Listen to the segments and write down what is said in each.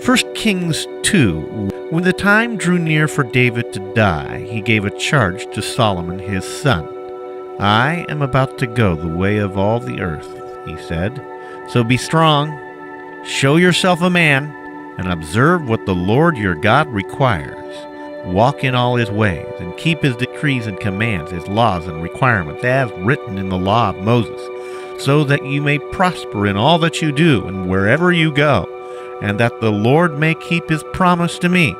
1 Kings 2. When the time drew near for David to die, he gave a charge to Solomon his son. I am about to go the way of all the earth, he said. So be strong, show yourself a man, and observe what the Lord your God requires. Walk in all his ways, and keep his decrees and commands, his laws and requirements, as written in the law of Moses, so that you may prosper in all that you do and wherever you go, and that the Lord may keep his promise to me.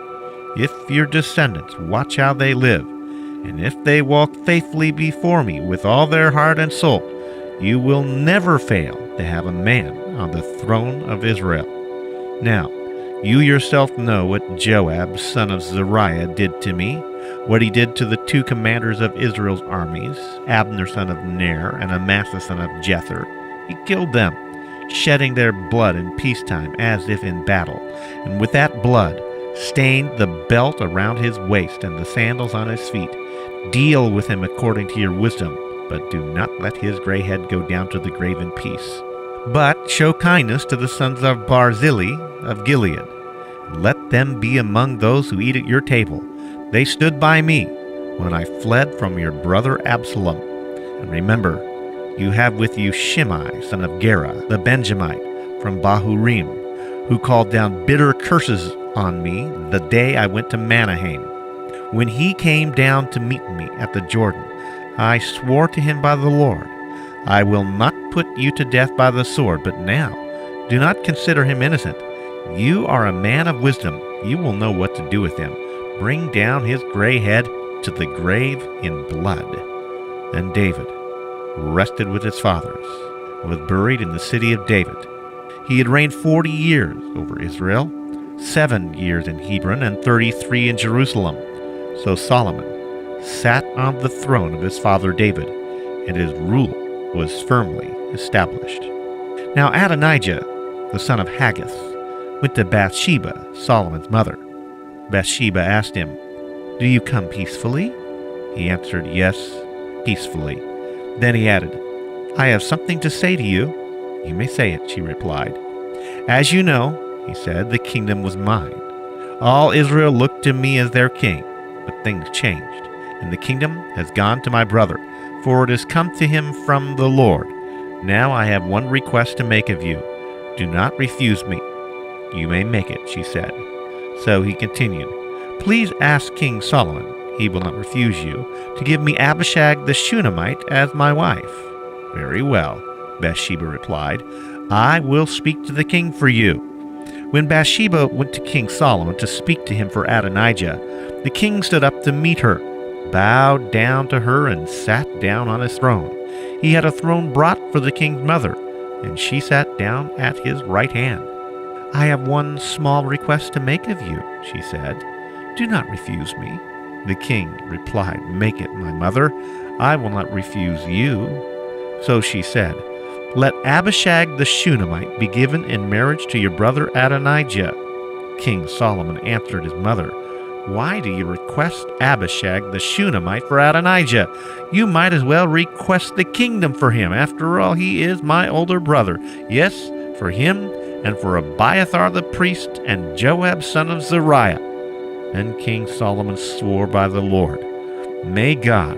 If your descendants watch how they live, and if they walk faithfully before me with all their heart and soul, you will never fail to have a man on the throne of Israel. Now, you yourself know what Joab, son of Zeruiah, did to me, what he did to the two commanders of Israel's armies, Abner son of Ner and Amasa son of Jether. He killed them, shedding their blood in peacetime as if in battle, and with that blood stained the belt around his waist and the sandals on his feet. Deal with him according to your wisdom, but do not let his gray head go down to the grave in peace. But show kindness to the sons of Barzillai of Gilead. Let them be among those who eat at your table. They stood by me when I fled from your brother Absalom. And remember, you have with you Shimei, son of Gera, the Benjamite, from Bahurim, who called down bitter curses on me the day I went to Mahanaim. When he came down to meet me at the Jordan, I swore to him by the Lord, I will not put you to death by the sword, but now do not consider him innocent. You are a man of wisdom. You will know what to do with him. Bring down his gray head to the grave in blood. Then David rested with his fathers, and was buried in the city of David. He had reigned 40 years over Israel, 7 years in Hebron, and 33 in Jerusalem. So Solomon sat on the throne of his father David, and his rule was firmly established. Now Adonijah, the son of Haggith, went to Bathsheba, Solomon's mother. Bathsheba asked him, "Do you come peacefully?" He answered, "Yes, peacefully." Then he added, "I have something to say to you." "You may say it," she replied. "As you know," he said, "the kingdom was mine. All Israel looked to me as their king, but things changed, and the kingdom has gone to my brother, for it has come to him from the Lord. Now I have one request to make of you. Do not refuse me." "You may make it," she said. So he continued, "Please ask King Solomon, he will not refuse you, to give me Abishag the Shunammite as my wife." "Very well," Bathsheba replied. "I will speak to the king for you." When Bathsheba went to King Solomon to speak to him for Adonijah, the king stood up to meet her, bowed down to her, and sat down on his throne. He had a throne brought for the king's mother, and she sat down at his right hand. "I have one small request to make of you," she said. "Do not refuse me." The king replied, "Make it, my mother. I will not refuse you." So she said, "Let Abishag the Shunammite be given in marriage to your brother Adonijah." King Solomon answered his mother, "Why do you request Abishag the Shunammite for Adonijah? You might as well request the kingdom for him. After all, he is my older brother. Yes, for him and for Abiathar the priest and Joab son of Zeruiah." Then King Solomon swore by the Lord, "May God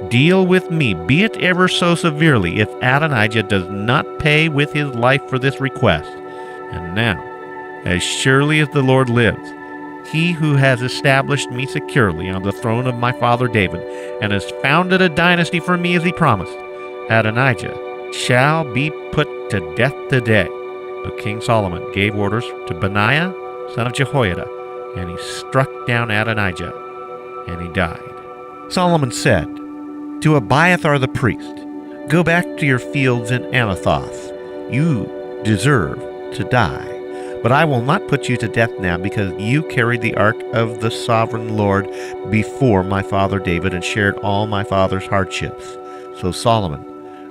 deal with me, be it ever so severely, if Adonijah does not pay with his life for this request. And now, as surely as the Lord lives, he who has established me securely on the throne of my father David, and has founded a dynasty for me as he promised, Adonijah shall be put to death today." So King Solomon gave orders to Benaiah, son of Jehoiada, and he struck down Adonijah, and he died. Solomon said to Abiathar the priest, "Go back to your fields in Anathoth. You deserve to die. But I will not put you to death now, because you carried the ark of the sovereign Lord before my father David and shared all my father's hardships." So Solomon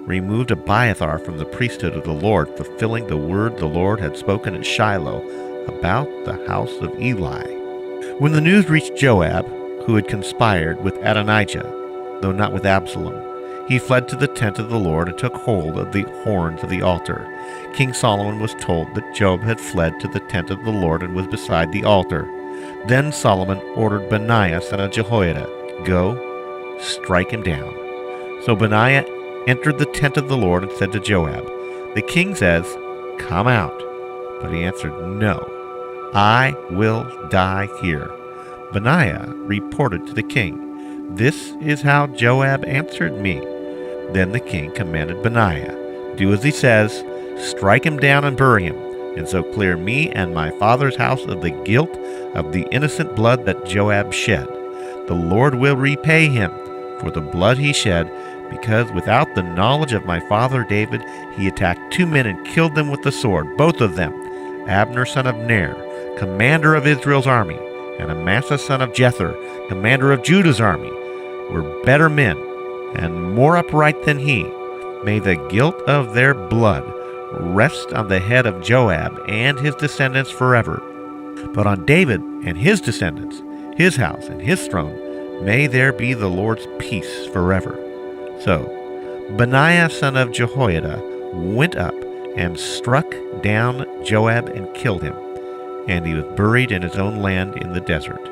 removed Abiathar from the priesthood of the Lord, fulfilling the word the Lord had spoken at Shiloh about the house of Eli. When the news reached Joab, who had conspired with Adonijah, though not with Absalom, he fled to the tent of the Lord and took hold of the horns of the altar. King Solomon was told that Joab had fled to the tent of the Lord and was beside the altar. Then Solomon ordered Benaiah son of Jehoiada, "Go, strike him down." So Benaiah entered the tent of the Lord and said to Joab, "The king says, 'Come out.'" But he answered, "No, I will die here." Benaiah reported to the king, "This is how Joab answered me." Then the king commanded Benaiah, "Do as he says, strike him down and bury him, and so clear me and my father's house of the guilt of the innocent blood that Joab shed. The Lord will repay him for the blood he shed, because without the knowledge of my father David, he attacked 2 men and killed them with the sword, both of them, Abner son of Ner, commander of Israel's army, and Amasa son of Jether, commander of Judah's army, were better men and more upright than he. May the guilt of their blood rest on the head of Joab and his descendants forever. But on David and his descendants, his house and his throne, may there be the Lord's peace forever." So Benaiah son of Jehoiada went up and struck down Joab and killed him, and he was buried in his own land in the desert.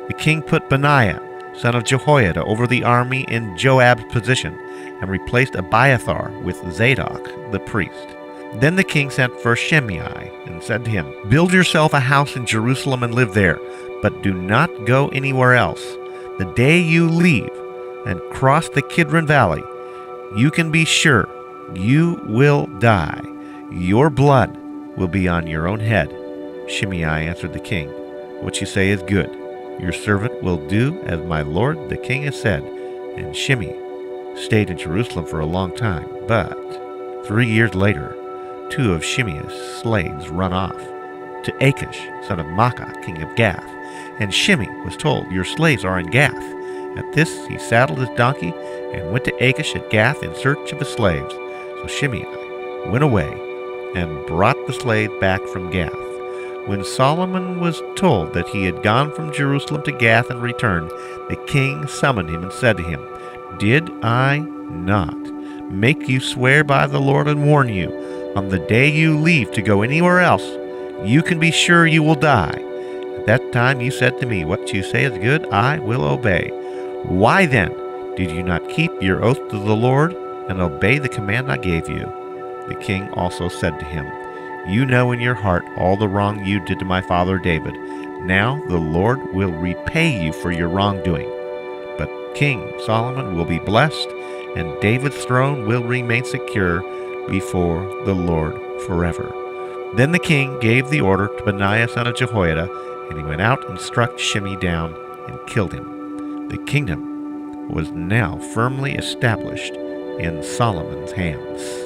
The king put Benaiah son of Jehoiada over the army in Joab's position, and replaced Abiathar with Zadok the priest. Then the king sent for Shimei and said to him, "Build yourself a house in Jerusalem and live there, but do not go anywhere else. The day you leave and cross the Kidron Valley, you can be sure you will die. Your blood will be on your own head." Shimei answered the king, "What you say is good. Your servant will do as my lord the king has said." And Shimei stayed in Jerusalem for a long time. But 3 years later, 2 of Shimei's slaves run off to Achish, son of Maacah, king of Gath. And Shimei was told, "Your slaves are in Gath." At this he saddled his donkey and went to Achish at Gath in search of his slaves. So Shimei went away and brought the slaves back from Gath. When Solomon was told that he had gone from Jerusalem to Gath and returned, the king summoned him and said to him, "Did I not make you swear by the Lord and warn you, on the day you leave to go anywhere else, you can be sure you will die? At that time you said to me, 'What you say is good, I will obey.' Why then did you not keep your oath to the Lord and obey the command I gave you?" The king also said to him, "You know in your heart all the wrong you did to my father David. Now the Lord will repay you for your wrongdoing. But King Solomon will be blessed, and David's throne will remain secure before the Lord forever." Then the king gave the order to Benaiah son of Jehoiada, and he went out and struck Shimei down and killed him. The kingdom was now firmly established in Solomon's hands.